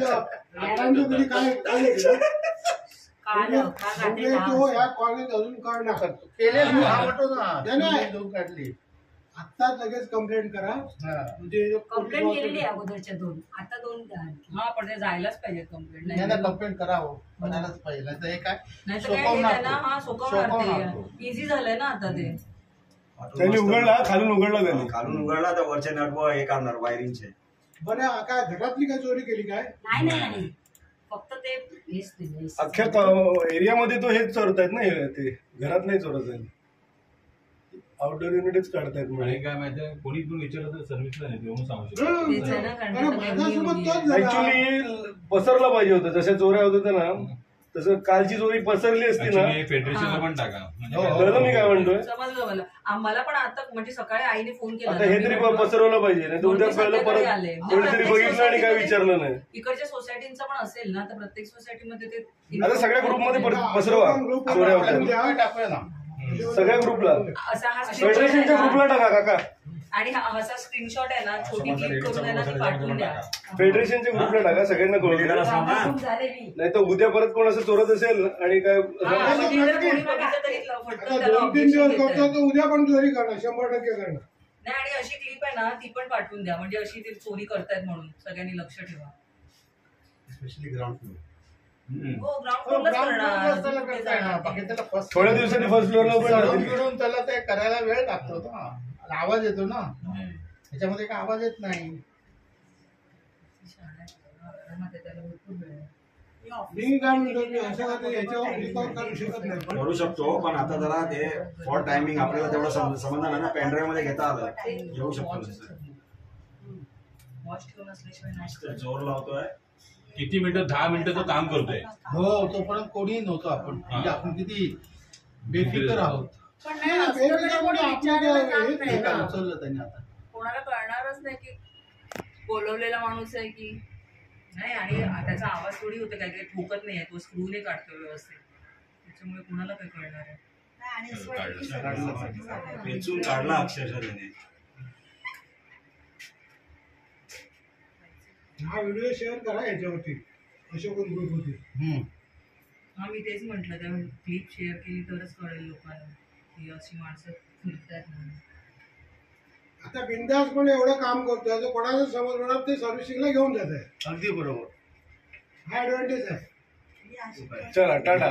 राणांचं कधी काय काय तो ह्या कॉलेज अजून काढणार केले काढली आता लगेच कंप्लेंट करा. म्हणजे कंप्लेंट केलेली अगोदरच्या 2 आता 2 हा पण ते जायलाच पाहिजे कंप्लेंट नाही कंप्लेंट करावं म्हणायलाच पाहिजे तर हे काय नाही तर काय हा सोपवणार इझी झालंय ना आता ते. त्यांनी उघडला खालून उघडला त्यांनी खालून उघडला तर वरचे नटबॉ हे करणार वायरिंगचे. बरं काय घरातली काय चोरी केली काय? नाही फक्त ते अख्ख्या एरियामध्ये तो हेच चोरतायत ना ते घरात नाही चोरत आहे. आउटडोर युनिटच काढतायत. आणि काय माहितीये कोणी पण विचारलं तर सर्व्हिसला नाही येऊन सांगू ऍक्च्युली पसरला पाहिजे होतं. जशा चोऱ्या होत होत्या ना तसं कालची चोरी पसरली असती ना. फेडरेशनला पण टाका कळलं मी काय म्हणतोय. समजलं मला. आम्हाला पण आता म्हणजे सकाळी आईने फोन केला आता हे तरी पसरवलं पाहिजे नाही तर उद्या कळलं परत कोणीतरी बघितलं आणि काय विचारलं नाही. इकडच्या सोसायटीचं पण असेल ना तर प्रत्येक सोसायटीमध्ये ते आता सगळ्या ग्रुपमध्ये पसरवा चोऱ्या होत्या टाकूया ना सगळ्या ग्रुपला. असा हा फेडरेशनच्या ग्रुपला टाका काका. आणि असा स्क्रीनशॉट आहे ना छोटी क्लिक करून आहे ना ती पाठवून द्या. फेडरेशनच्या ग्रुपला टाका सगळ्यांना कळून द्या. नाही तर उद्या परत कोण असं चोरत असेल आणि काय 2-3 दिवस करतो तर उद्या पण चोरी करणार 100% करणार. नाही आणि अशी क्लिप आहे ना ती पण पाठवून द्या म्हणजे अशी ती चोरी करतायत म्हणून सगळ्यांनी लक्ष ठेवा. Specially ground floor. हो ग्राउंड फ्लोरलाच करणार. थोड्या दिवसांनी फर्स्ट फ्लोअरला फिरून त्याला ते करायला वेळ लागतो ना. आवाज येतो ना त्याच्यामध्ये काय आवाज येत नाही. मी काय म्हणतो मी असं याच्यावर रिकॉर्ड करू शकत नाही करू शकतो पण आता जरा ते फॉर टायमिंग आपल्याला तेवढं समजणार नाही ना. पेनड्राईव्ह मध्ये घेता आलं घेऊ शकतो. जोर लावतोय किती मिनिटं 10 मिनिटं तो काम करतोय. हो तोपर्यंत कोणीही नव्हतं आपण म्हणजे आपण किती बेफिकर आहोत. उचललं त्यांनी आता कोणाला कळणारच नाही की बोलवलेला माणूस आहे की नाही. आणि त्याचा आवाज थोडी होतो काय ठोकत नाही तो स्क्रूने काढतो व्यवस्थित त्याच्यामुळे कुणाला काय कळणार आहे. वेचून काढला अक्षरशः त्याने. हा व्हिडिओ शेअर करा याच्यावरती अशोक ग्रुप होती. हा मी तेच म्हटलं त्या क्लिप शेअर केली तरच कळेल लोकांना की अशी माणसं फिरतात म्हणून. आता बिंदासपणे एवढं काम करतोय तो कोणाला समजणार ते सर्व्हिसिंगला घेऊन जात आहे. अगदी बरोबर. हा ऍडव्हान्टेज आहे. चला टाटा.